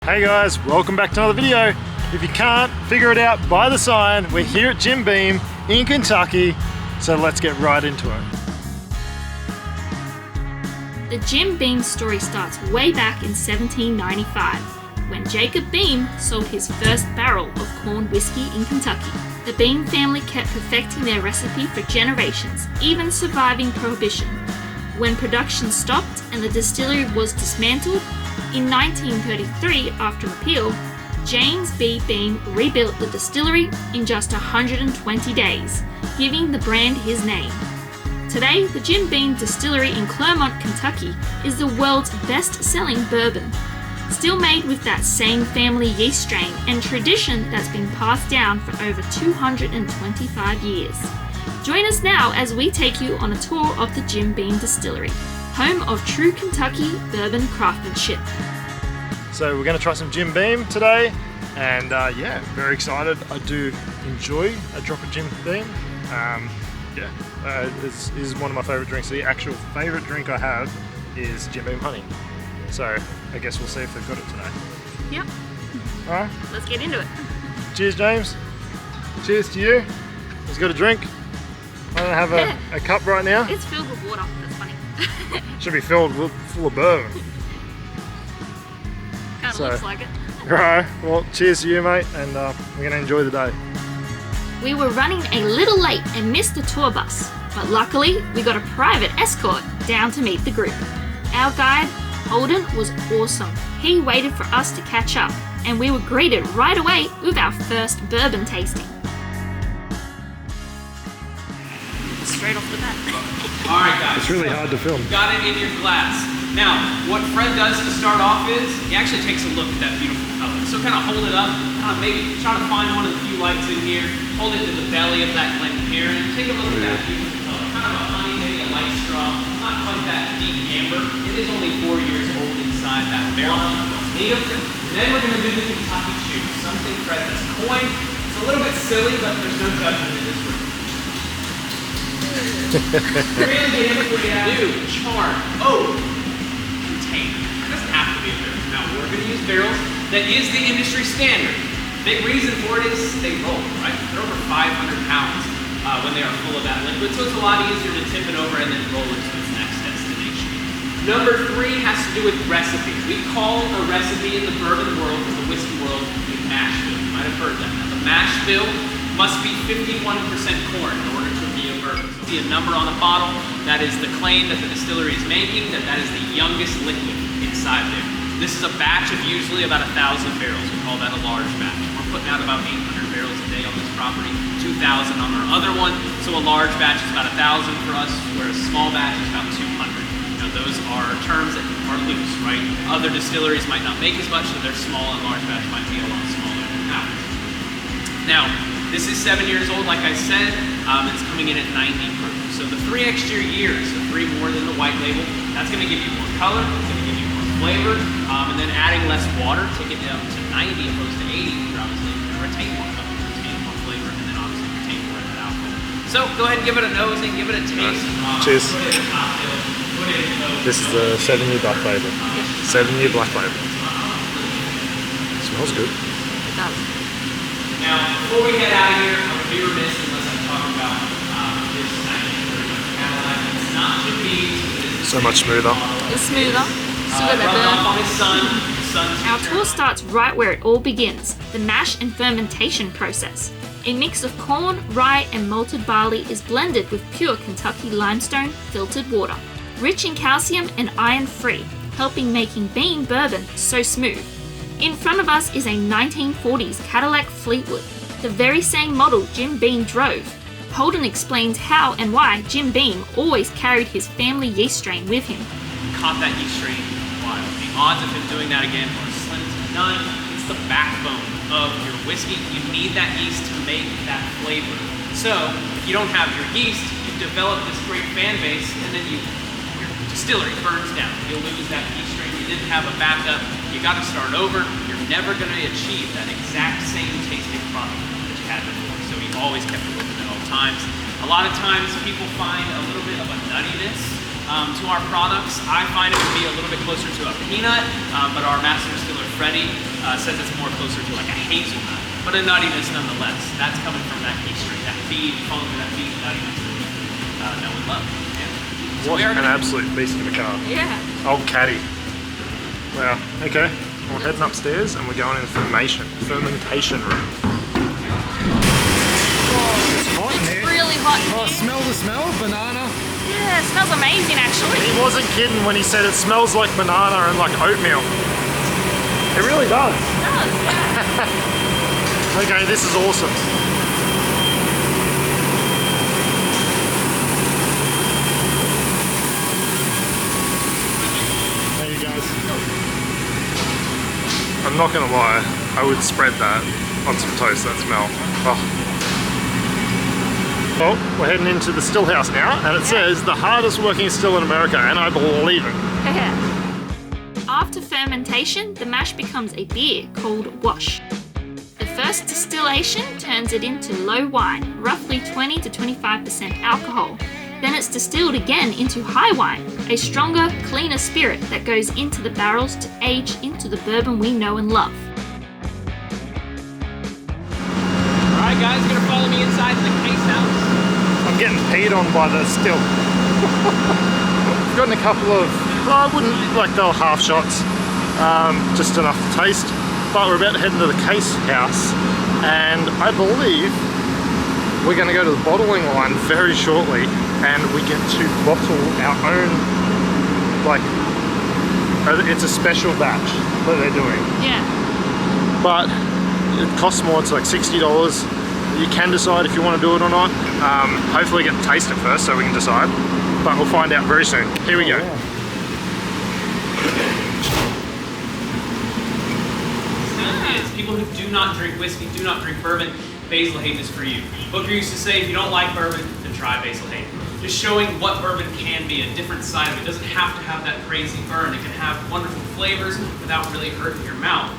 Hey guys, welcome back to another video. If you can't figure it out by the sign, we're here at Jim Beam in Kentucky, so let's get right into it. The Jim Beam story starts way back in 1795, when Jacob Beam sold his first barrel of corn whiskey in Kentucky. The Beam family kept perfecting their recipe for generations, even surviving Prohibition. When production stopped and the distillery was dismantled, in 1933, after repeal, James B. Beam rebuilt the distillery in just 120 days, giving the brand his name. Today, the Jim Beam Distillery in Clermont, Kentucky is the world's best-selling bourbon, still made with that same family yeast strain and tradition that's been passed down for over 225 years. Join us now as we take you on a tour of the Jim Beam Distillery, home of true Kentucky bourbon craftsmanship. So we're going to try some Jim Beam today, and yeah, very excited. I do enjoy a drop of Jim Beam. This is one of my favourite drinks. The actual favourite drink I have is Jim Beam Honey. So I guess we'll see if they've got it today. Yep. Alright. Let's get into it. Cheers, James. Cheers to you. He's got a drink. I don't have a cup right now. It's filled with water. That's funny. Should be filled full of bourbon. Kind of looks like it. Alright, well, cheers to you, mate, and we're going to enjoy the day. We were running a little late and missed the tour bus, but luckily we got a private escort down to meet the group. Our guide, Holden, was awesome. He waited for us to catch up, and we were greeted right away with our first bourbon tasting. Straight off the bat. Alright guys, It's really hard to film. got it in your glass. Now, what Fred does to start off is, he actually takes a look at that beautiful color. So kind of hold it up, maybe try to find one of the few lights in here, hold it to the belly of that Glencairn, and take a look at that beautiful color. Kind of a honey, maybe a light straw, not quite that deep amber. It is only 4 years old inside that barrel. And then we're going to do the Kentucky Chew, something Fred has coined. It's a little bit silly, but there's no judgment in this room. Really get into what you have to do. Charm. Oh! Contain. It doesn't have to be a barrel. Now, we're going to use barrels that is the industry standard. Big reason for it is they roll, right? They're over 500 pounds when they are full of that liquid, so it's a lot easier to tip it over and then roll it to its next destination. Number 3 has to do with recipes. We call a recipe in the bourbon world, in the whiskey world, a mash bill. You might have heard that. Now, the mash bill must be 51% corn in order to be a bourbon. See a number on the bottle, that is the claim that the distillery is making, that is the youngest liquid inside there. This is a batch of usually about 1,000 barrels. We call that a large batch. We're putting out about 800 barrels a day on this property, 2,000 on our other one. So a large batch is about 1,000 for us, whereas a small batch is about 200. Now those are terms that are loose, right? Other distilleries might not make as much, so their small and large batch might be a lot smaller than ours. Now, this is 7 years old, like I said. It's coming in at 90 proof. So the 3 extra years, so 3 more than the white label, that's going to give you more color, it's going to give you more flavor, and then adding less water, take it down to 90 opposed to 80, you're obviously going to retain more color, retain more flavor, and then obviously retain more of that alcohol. So go ahead and give it a nosing, give it a taste. Cheers. Put it in a cocktail, put it in those. This is the 7-year black label. 7-year black label. Smells good. It does. Now, before we head out of here, I would be remiss unless I talk about this Cadillac. It's not Jim Beam. So much smoother. It's smoother. Still got Rubbing that off burn. on his son. Our tour starts right where it all begins, the mash and fermentation process. A mix of corn, rye, and malted barley is blended with pure Kentucky limestone filtered water, rich in calcium and iron-free, helping making Beam bourbon so smooth. In front of us is a 1940s Cadillac Fleetwood, the very same model Jim Beam drove. Holden explains how and why Jim Beam always carried his family yeast strain with him. Caught that yeast strain wild. The odds of him doing that again are slim to none. It's the backbone of your whiskey. You need that yeast to make that flavor. So if you don't have your yeast, you develop this great fan base, and then your distillery burns down. You'll lose that yeast strain. You didn't have a backup. You got to start over. You're never going to achieve that exact same tasting product that you had before. So we always kept it open at all times. A lot of times people find a little bit of a nuttiness to our products. I find it to be a little bit closer to a peanut, but our master distiller Freddie says it's more closer to like a hazelnut, but a nuttiness nonetheless. That's coming from that yeast strain, that feed, following that feed nuttiness that we know and love. Yeah. So What an absolute beast of a car. Yeah. Old caddy. Wow. Okay. We're heading upstairs and we're going in the fermentation room. It's hot in here. Really hot in Oh, here. smell the smell of banana. Yeah, it smells amazing actually. He wasn't kidding when he said it smells like banana and like oatmeal. It really does. It does, yeah. Okay, this is awesome. There you guys. I'm not gonna lie, I would spread that on some toast, that smell. Oh. Well, we're heading into the still house now, and it says the hardest working still in America, and I believe it. After fermentation, the mash becomes a beer called wash. The first distillation turns it into low wine, roughly 20 to 25% alcohol. Then it's distilled again into high wine, a stronger, cleaner spirit that goes into the barrels to age into the bourbon we know and love. Alright guys, gonna follow me inside the case house. I'm getting peed on by the still. I've gotten a couple of, well, I wouldn't, like they were half shots, just enough to taste. But we're about to head into the case house, and I believe we're going to go to the bottling line very shortly, and we get to bottle our own, like, it's a special batch that they're doing. Yeah. But it costs more, it's like $60. You can decide if you want to do it or not. Hopefully get to taste it first so we can decide, but we'll find out very soon. Here we go. People who do not drink whiskey, do not drink bourbon, Basil Hayden is for you. Booker used to say, if you don't like bourbon, then try Basil Hayden. Just showing what bourbon can be, a different side of it. It doesn't have to have that crazy burn. It can have wonderful flavors without really hurting your mouth.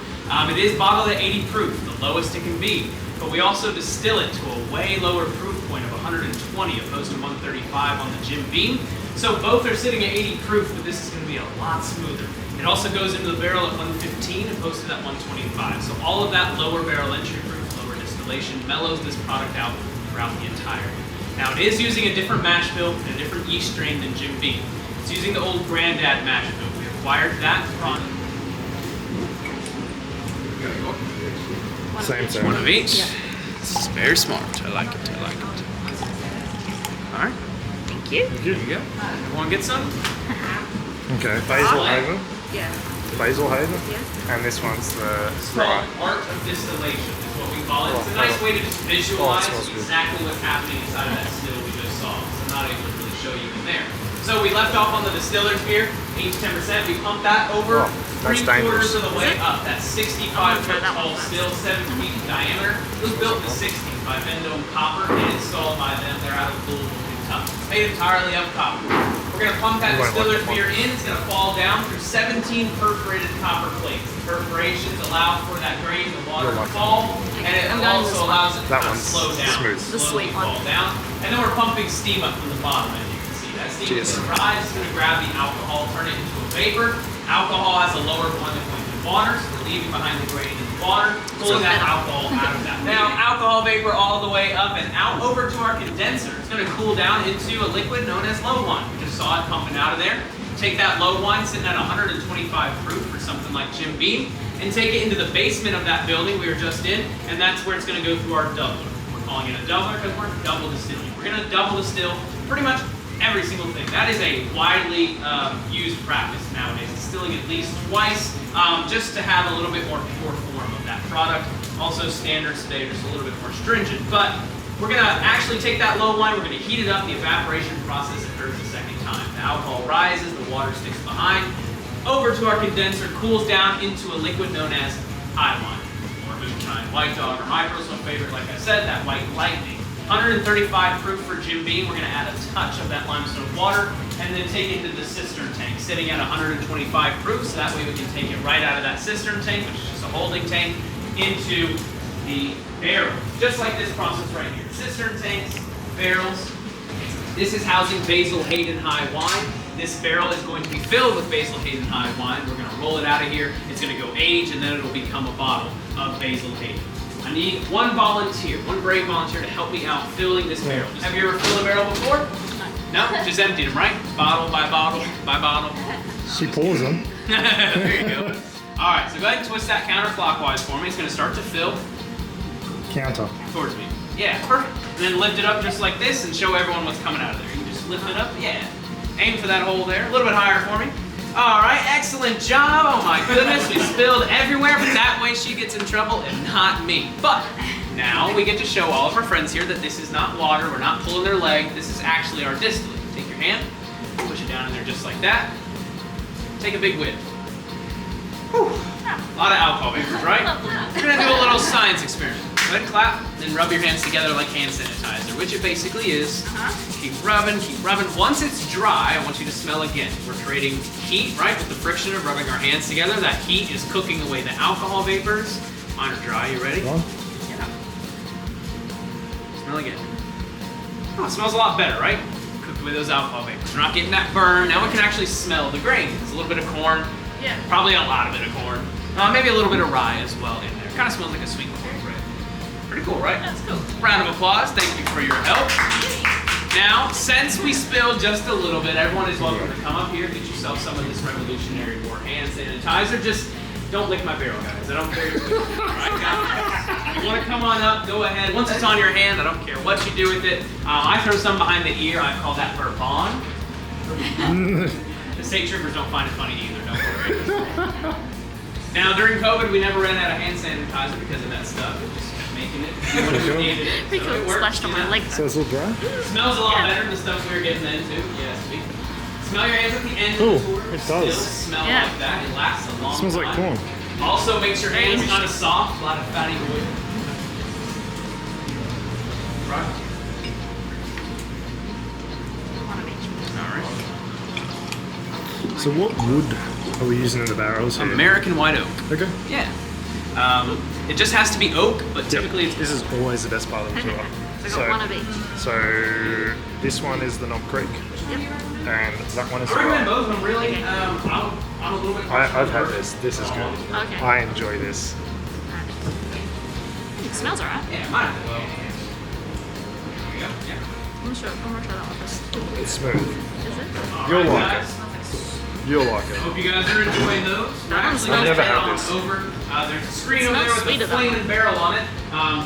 It is bottled at 80 proof, the lowest it can be, but we also distill it to a way lower proof point of 120 opposed to 135 on the Jim Beam. So both are sitting at 80 proof, but this is going to be a lot smoother. It also goes into the barrel at 115 opposed to that 125. So all of that lower barrel entry proof, lower distillation mellows this product out throughout the entirety. Now it is using a different mash bill and a different yeast strain than Jim Beam. It's using the old Granddad mash bill. We acquired that from Same thing. one of each. Yeah. This is very smart. I like it. I like it. All right. Thank you. There you go. Everyone get some? Okay, Basil Haven. Yeah. Basil Haven. Yeah. And this one's the It's called Art of Distillation is what we call it. It's a nice way to just visualize exactly what's happening inside of that still we just saw. So I'm not able to really show you in there. So we left off on the distiller's beer, each 10%. We pumped that over that's 3/4 dangerous. of the way up. That's 65-foot tall still, 7 feet in diameter. It was built in the 60s by Vendome Copper and installed by them. They're out of Louisville, Kentucky. It's made entirely of copper. We're going to pump that distiller's beer in. It's going to fall down through 17 perforated copper plates. The perforations allow for that grain of the water to fall, and it also allows it to kind of slow down, slowly fall down. And then we're pumping steam up from the bottom, as you can see. That steam is going to rise, it's going to grab the alcohol, turn it into a vapor. Alcohol has a lower boiling point than water, so we're leaving behind the grain in the water, pulling that alcohol out of that. Now, alcohol vapor all the way up and out over to our condenser. It's going to cool down into a liquid known as low wine. We just saw it pumping out of there. Take that low wine sitting at 125 proof for something like Jim Beam, and take it into the basement of that building we were just in, and that's where it's going to go through our doubler. We're calling it a doubler because we're double distilling. We're going to double distill pretty much every single thing. That is a widely used practice nowadays, distilling at least twice, just to have a little bit more pure form of that product. Also standards today are just a little bit more stringent, but we're going to actually take that low wine, we're going to heat it up, the evaporation process occurs a second time. The alcohol rises, the water sticks behind, over to our condenser, cools down into a liquid known as high wine, or moonshine, white dog, or my personal favorite, like I said, that white lightning. 135 proof for Jim Beam. We're going to add a touch of that limestone water and then take it into the cistern tank, sitting at 125 proof, so that way we can take it right out of that cistern tank, which is just a holding tank, into the barrel. Just like this process right here. Cistern tanks, barrels. This is housing Basil Hayden High Wine. This barrel is going to be filled with Basil Hayden High wine. We're going to roll it out of here. It's going to go age, and then it'll become a bottle of Basil Hayden. I need one volunteer, one brave volunteer to help me out filling this barrel. Have you ever filled a barrel before? No? Just emptied them, right? Bottle by bottle by bottle. She pours them. There you go. All right, so go ahead and twist that counterclockwise for me. It's going to start to fill Counter. towards me. Yeah, perfect. And then lift it up just like this and show everyone what's coming out of there. You can just lift it up. Yeah. Aim for that hole there. A little bit higher for me. All right, excellent job. Oh my goodness, we spilled everywhere, but that way she gets in trouble and not me. But now we get to show all of our friends here that this is not water. We're not pulling their leg. This is actually our distillate. Take your hand, push it down in there just like that. Take a big whiff. Whew. A lot of alcohol vapors, right? We're gonna do a little science experiment. Go ahead and clap, then rub your hands together like hand sanitizer, which it basically is. Keep rubbing, keep rubbing. Once it's dry, I want you to smell again. We're creating heat, right, with the friction of rubbing our hands together. That heat is cooking away the alcohol vapors. Mine are dry, you ready? One. Yeah. Smell again. Oh, it smells a lot better, right? Cooked away those alcohol vapors. We're not getting that burn. Now we can actually smell the grains. It's a little bit of corn. Yeah. Probably a lot of it of corn. Maybe a little bit of rye as well in there. Kind of smells like a sweet cornbread. Pretty cool, right? That's cool. Round of applause. Thank you for your help. Now, since we spilled just a little bit, everyone is welcome to come up here, get yourself some of this Revolutionary War hand sanitizer. Just don't lick my barrel, guys. I don't care. Right, guys? If you want to come on up, go ahead. Once it's on your hand, I don't care what you do with it. I throw some behind the ear. I call that Bourbon. The state troopers don't find it funny either, don't worry. Now, during COVID, we never ran out of hand sanitizer because of that stuff. It just kept making it. We needed it. Pretty cool. So it worked, Splashed on you my know? leg. So it's all dry? Smells a lot better than the stuff we were getting then, too. Yes, sweet. Smell your hands at the end Ooh, of the tour. it Still does. smell Yeah. like that. It lasts a long Smells time. like corn. Also makes your hands kind of soft, a lot of fatty oil. Right. One of each. All right. So what wood are we using in the barrels here? American white oak. Okay. Yeah. It just has to be oak, but typically it's This is always the best part of the tour. So I got one of each. So this one is the Knob Creek, Yep. and that one is I the recommend Rye. both of them, really. I'm a little bit I've had this. This is good. Okay. I enjoy this. It smells alright. Yeah, might as well. There we go. Yeah. I'm gonna try that one first. It's smooth. Is it? All You'll right, like guys. You'll like it. Hope you guys are enjoying those. We're That one actually smells going to good. head I've never on had this. over. There's a screen It over there smells with sweeter, a though. flaming barrel on it.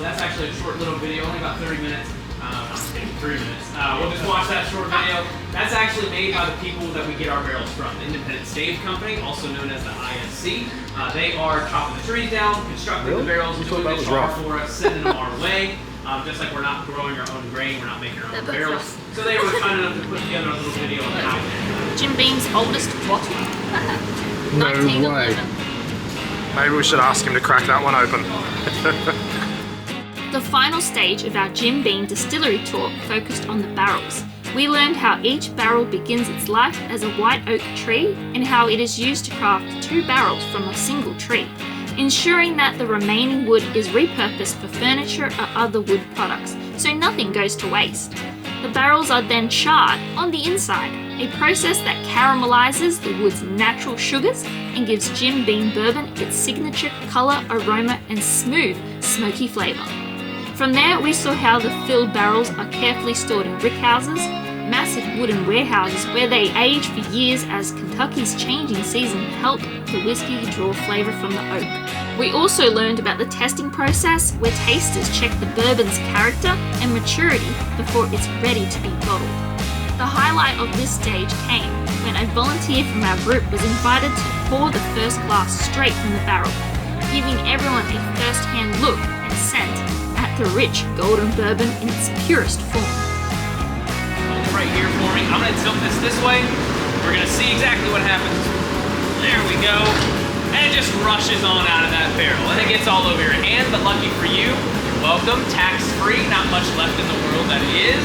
That's actually a short little video, only about 30 minutes. I'm just kidding, 3 minutes. We'll just watch that short video. That's actually made by the people that we get our barrels from. Independent Stave Company, also known as the ISC. They are chopping the trees down, constructing Really? the barrels, You doing thought that the was char rough. for us, sending them our way. Just like we're not growing our own grain, we're not making our own They're both barrels. rough. So they were kind enough to put together a little video on how Jim Beam's oldest bottle. No 1911. way. Maybe we should ask him to crack that one open. The final stage of our Jim Beam Distillery tour focused on the barrels. We learned how each barrel begins its life as a white oak tree and how it is used to craft 2 barrels from a single tree, ensuring that the remaining wood is repurposed for furniture or other wood products, so nothing goes to waste. The barrels are then charred on the inside, a process that caramelizes the wood's natural sugars and gives Jim Beam bourbon its signature color, aroma, and smooth, smoky flavor. From there, we saw how the filled barrels are carefully stored in rickhouses, massive wooden warehouses where they age for years as Kentucky's changing season help the whiskey draw flavor from the oak. We also learned about the testing process where tasters check the bourbon's character and maturity before it's ready to be bottled. The highlight of this stage came when a volunteer from our group was invited to pour the first glass straight from the barrel, giving everyone a first-hand look and scent at the rich golden bourbon in its purest form. Hold it right here for me. I'm going to tilt this way. We're going to see exactly what happens. There we go. And it just rushes on out of that barrel. And it gets all over your hand, but lucky for you, you're welcome. Tax-free, not much left in the world that is.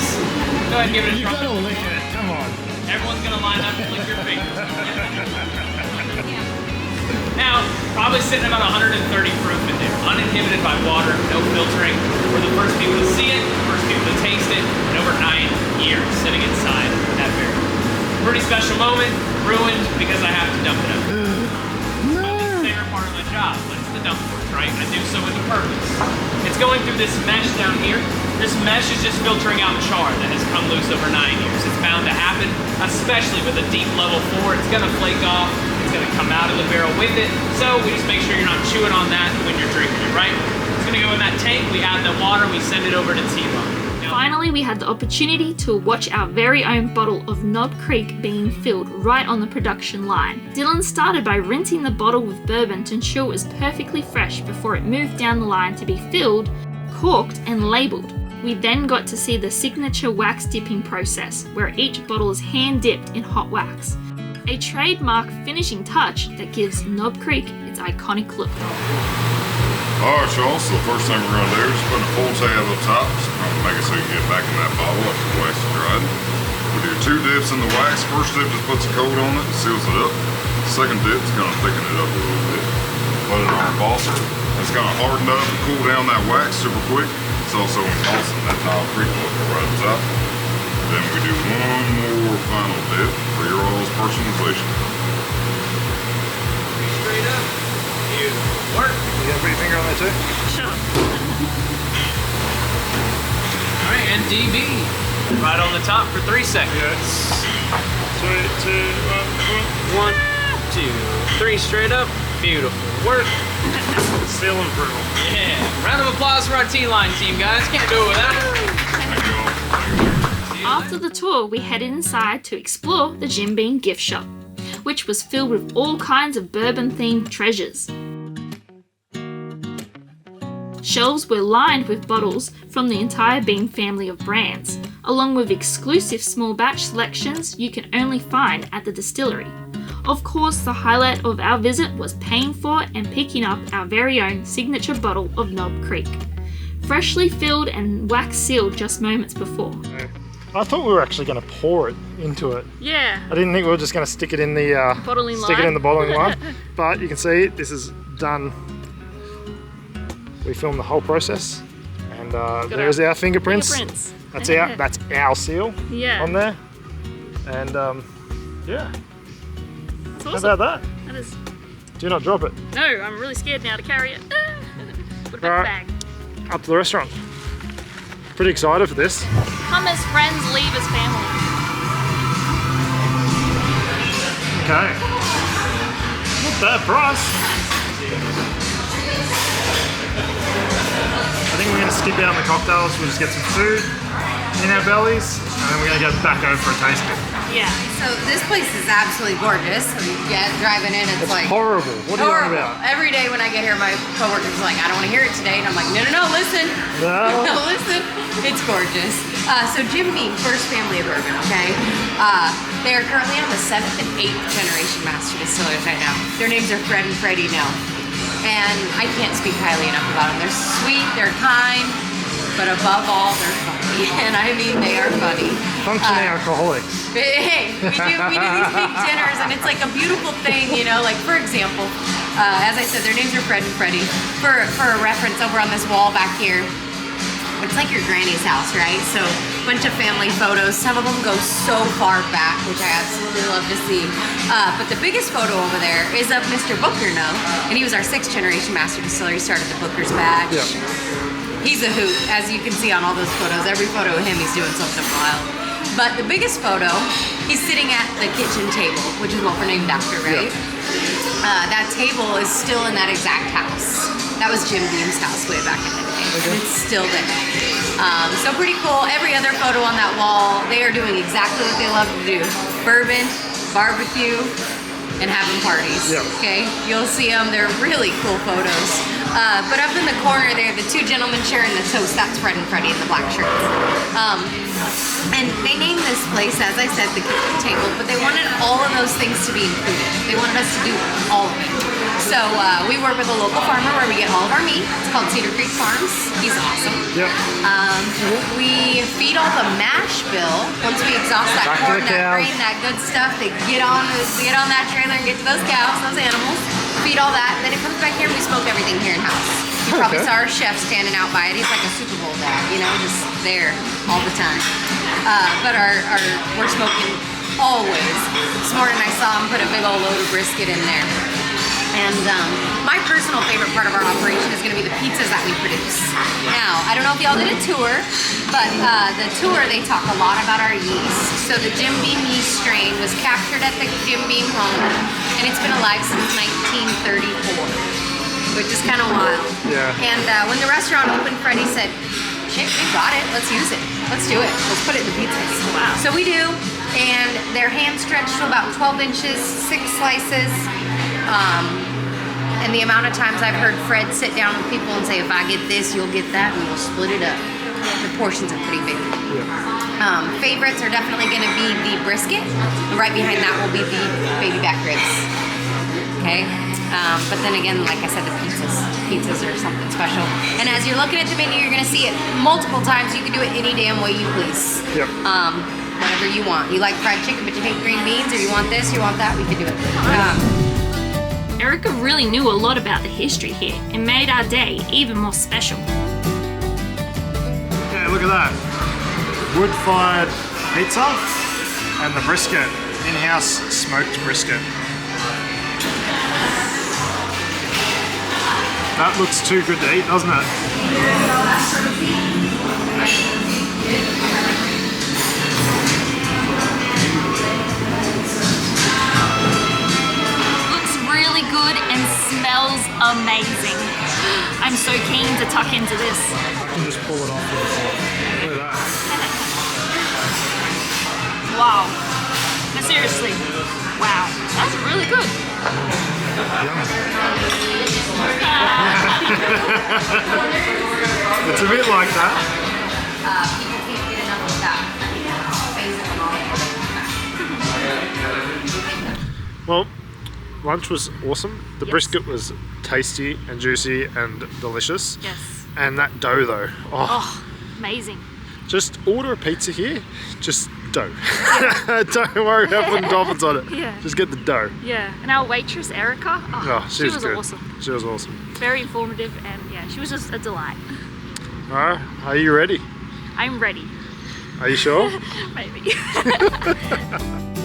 Go ahead and give it a You try. gotta lick it. Come on. Everyone's going to line up and lick your fingers. Now, probably sitting about 130 proof in there, uninhibited by water, no filtering. We're the first people to see it, the first people to taste it, and over 9 years sitting inside that barrel. Pretty special moment, ruined because I have to dump it out. My least favorite part of my job, but it's the dump work, right? I do so with a purpose. It's going through this mesh down here. This mesh is just filtering out char that has come loose over 9 years. It's bound to happen, especially with a deep level 4. It's gonna flake off. It's gonna come out of the barrel with it. So we just make sure you're not chewing on that when you're drinking it, right? It's gonna go in that tank. We add the water. We send it over to T-Line. Finally, we had the opportunity to watch our very own bottle of Knob Creek being filled right on the production line. Dylan started by rinsing the bottle with bourbon to ensure it was perfectly fresh before it moved down the line to be filled, corked, and labelled. We then got to see the signature wax dipping process, where each bottle is hand dipped in hot wax. A trademark finishing touch that gives Knob Creek its iconic look. Alright y'all, so the first thing we're going to do is put a full tab up top. So I'm going to make it so you can get back in that bottle after the wax is dried. We do 2 dips in the wax. First dip just puts a coat on it and seals it up. The second dip is going to thicken it up a little bit. Put it on our bosser. It's going to harden up and cool down that wax super quick. It's also embossing that Knob Creek look right on top. Then we do one more final dip for your all's personalization. Straight up. Beautiful work. You got a pretty finger on there too? Sure. All right, and DB. Right on the top for 3 seconds. Yes. 3, 2, 1. 1, 2, 3, straight up. Beautiful work. Seal and approval. Yeah. Round of applause for our T-Line team, guys. Can't do it without it. Thank you all. After the tour, we headed inside to explore the Jim Beam gift shop, which was filled with all kinds of bourbon-themed treasures. Shelves were lined with bottles from the entire Beam family of brands, along with exclusive small batch selections you can only find at the distillery. Of course, the highlight of our visit was paying for and picking up our very own signature bottle of Knob Creek, freshly filled and wax sealed just moments before. I thought we were actually going to pour it into it. Yeah. I didn't think we were just going to stick it in the Bottling stick line. it in the bottling line. But you can see this is done. We filmed the whole process, and there's our fingerprints. That's our seal Yeah. on there, and yeah. It's How awesome. about that? That is. Do not drop it. No, I'm really scared now to carry it. Put it back in the Alright. bag. Up to the restaurant. Pretty excited for this. Come as friends, leave as family. Okay. Not bad price. I think we're going to skip out on the cocktails. We'll just get some food in our bellies, and then we're going to go back over for a tasting. Yeah. So this place is absolutely gorgeous. Yeah, driving in, it's like Horrible. What are you on horrible. about? Every day when I get here, my coworkers are like, I don't want to hear it today, and I'm like, no, listen, No. no, listen. It's gorgeous. So Jim Beam, first family of bourbon, okay? They are currently on the 7th and 8th generation master distillers right now. Their names are Fred and Freddie now, and I can't speak highly enough about them. They're sweet, they're kind, but above all, they're funny. And I mean, they are funny. Functioning alcoholics. Hey, we do these big dinners, and it's like a beautiful thing, you know. Like for example, as I said, their names are Fred and Freddie. For a reference, over on this wall back here, it's like your granny's house, right? So a bunch of family photos. Some of them go so far back, which I absolutely love to see. But the biggest photo over there is of Mr. Booker, and he was our 6th generation master distiller. He started the Booker's batch. Yeah. He's a hoot, as you can see on all those photos. Every photo of him, he's doing something wild. But the biggest photo, he's sitting at the kitchen table, which is what we're named after, right? That table is still in that exact house. That was Jim Beam's house way back in the day. Okay. And it's still there. So pretty cool. Every other photo on that wall, they are doing exactly what they love to do. Bourbon, barbecue, and having parties. Yeah. Okay, you'll see them. They're really cool photos. But up in the corner there, the 2 gentlemen sharing the toast, that's Fred and Freddie in the black shirts. And they named this place, as I said, the kitchen table, but they wanted all of those things to be included. They wanted us to do all of it. So we work with a local farmer where we get all of our meat. It's called Cedar Creek Farms. He's awesome. Yep. We feed all the mash bill. Once we exhaust that Back to corn, the that cows. grain, that good stuff, they get on that trailer and get to those cows, those animals. Feed all that, then it comes back here and we smoke everything here in house. You probably Okay. saw our chef standing out by it. He's like a Super Bowl dad, you know, just there all the time. But we're smoking always. This morning I saw him put a big old load of brisket in there. And my personal favorite part of our operation is going to be the pizzas that we produce. Now, I don't know if y'all did a tour, but the tour, they talk a lot about our yeast. So the Jim Beam yeast strain was captured at the Jim Beam home, and it's been alive since 1934, which is kind of wild. Yeah. And when the restaurant opened, Freddie said, shit, we got it, let's use it. Let's do it, let's put it in the pizzas. Wow. So we do, and they're hand stretched to about 12 inches, 6 slices. And the amount of times I've heard Fred sit down with people and say, if I get this, you'll get that, and we'll split it up. The portions are pretty big. Yeah. Favorites are definitely going to be the brisket. And right behind that will be the baby back ribs. Okay? But then again, like I said, the pizzas. Pizzas are something special. And as you're looking at the menu, you're going to see it multiple times. You can do it any damn way you please. Yep. Whatever you want. You like fried chicken, but you hate green beans, or you want this, you want that, we can do it. Erica really knew a lot about the history here and made our day even more special. Yeah, look at that. Wood-fired pizza and the brisket. In-house smoked brisket. That looks too good to eat, doesn't it? Really good and smells amazing. I'm so keen to tuck into this. I can just pull it off with a fork. Look at that. Wow. No, seriously. Wow. That's really good. It's a bit like that. People can't get enough of that. Well, lunch was awesome. The Yes. brisket was tasty and juicy and delicious. Yes. And that dough though, Oh, amazing. just order a pizza here, just dough. Don't worry about putting toppings on it. Yeah. Just get the dough. Yeah. And our waitress, Erica, Oh, she was good. awesome. She was awesome. Very informative, and yeah, she was just a delight. Alright, are you ready? I'm ready. Are you sure? Maybe.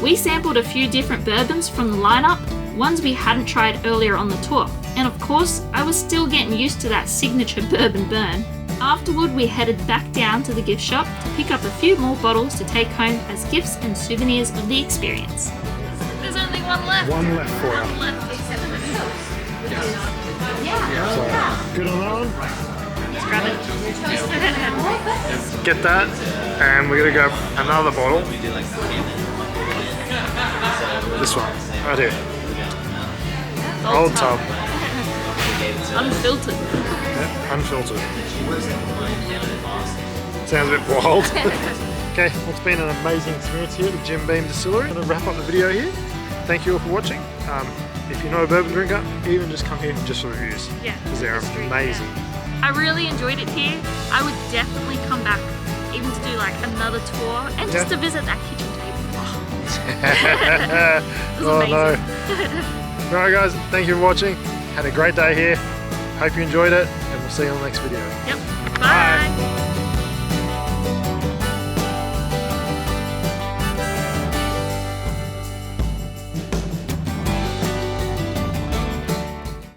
We sampled a few different bourbons from the lineup, ones we hadn't tried earlier on the tour. And of course, I was still getting used to that signature bourbon burn. Afterward, we headed back down to the gift shop to pick up a few more bottles to take home as gifts and souvenirs of the experience. There's only one left. One left for you. One left. So, good on that one? Let's grab it. Get that, and we're gonna grab another bottle. This one, right here. Old tub. Unfiltered. Yeah, unfiltered. Sounds a bit wild. Okay, well, it's been an amazing experience here at the Jim Beam Distillery. I'm going to wrap up the video here. Thank you all for watching. If you're not a bourbon drinker, even just come here just for reviews. Yeah. Because they're amazing. I really enjoyed it here. I would definitely come back, even to do like another tour and just to visit that kitchen table. It was amazing. No. Alright guys, thank you for watching. Had a great day here. Hope you enjoyed it, and we'll see you on the next video. Yep.